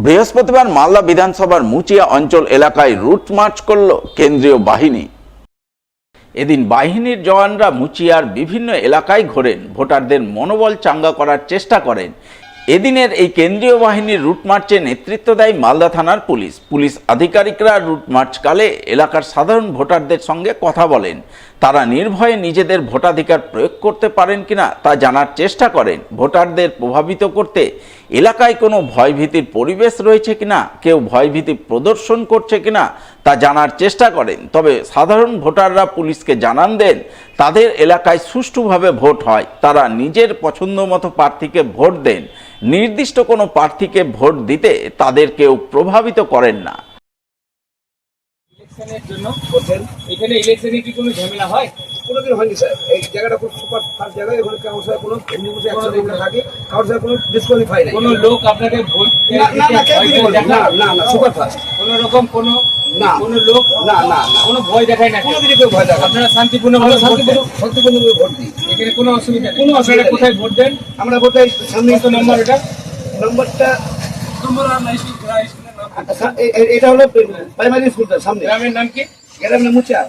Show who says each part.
Speaker 1: বৃহস্পতিবার মালদা বিধানসভার মুচিয়া অঞ্চল এলাকায় রুট মার্চ করল কেন্দ্রীয় বাহিনী। এদিন বাহিনীর জওয়ানরা মুচিয়ার বিভিন্ন এলাকায় ঘোরেন, ভোটারদের মনোবল চাঙ্গা করার চেষ্টা করেন। এদিনের এই কেন্দ্রীয় বাহিনীর রুট মার্চে নেতৃত্ব দেয় মালদা থানার পুলিশ আধিকারিকরা রুট মার্চকালে এলাকার সাধারণ ভোটারদের সঙ্গে কথা বলেন। তারা নির্ভয়ে নিজেদের ভোটাধিকার প্রয়োগ করতে পারেন কিনা তা জানার চেষ্টা করেন। ভোটারদের প্রভাবিত করতে এলাকায় কোনো ভয়ভীতির পরিবেশ রয়েছে কিনা, কেউ ভয়ভীতি প্রদর্শন করছে কিনা তা জানার চেষ্টা করেন। তবে সাধারণ ভোটাররা পুলিশকে জানান দেন তাদের এলাকায় সুষ্ঠুভাবে ভোট হয়, তারা নিজের পছন্দ মতো প্রার্থীকে ভোট দেন। নির্দিষ্ট কোনো প্রার্থীকে ভোট দিতে তাদের কেউ প্রভাবিত করেন না।
Speaker 2: ইলেকশনের জন্য বলছেন, এখানে ইলেকশনে কি কোনো ঝামেলা হয়?
Speaker 3: কোনোদিন হয়নি স্যার। এই জায়গাটা খুব সুপার ফাস্ট জায়গা। এখানে কারোর সাথে কোনো থাকে, কারোর সাথে কোনো ডিসকোয়ালিফাই নেই।
Speaker 2: কোনো লোক আপনাকে ভোট
Speaker 3: না সুপার ফাস্ট।
Speaker 2: কোনো রকম কোনো
Speaker 3: না
Speaker 2: কোনো লোক
Speaker 3: না
Speaker 2: কোনো ভয় দেখায় না,
Speaker 3: কোনোদিনই কেউ ভয় দেখায় না।
Speaker 2: আপনারা শান্তিপূর্ণভাবে
Speaker 3: শান্তিপূর্ণভাবে ভোট দিই।
Speaker 2: এখানে কোনো অসুবিধা নেই।
Speaker 3: কোনো অসুবিধা নেই।
Speaker 2: কোথায় ভোট দেন?
Speaker 3: আমরা কোথায় সামনে
Speaker 2: কত নম্বর এটা?
Speaker 3: নম্বরটা
Speaker 2: স্কুলের নাম?
Speaker 3: এটা হলো প্রাইমারি স্কুলটা সামনে।
Speaker 2: গ্রামের নাম কি?
Speaker 3: গ্রামের নাম মুচিয়া।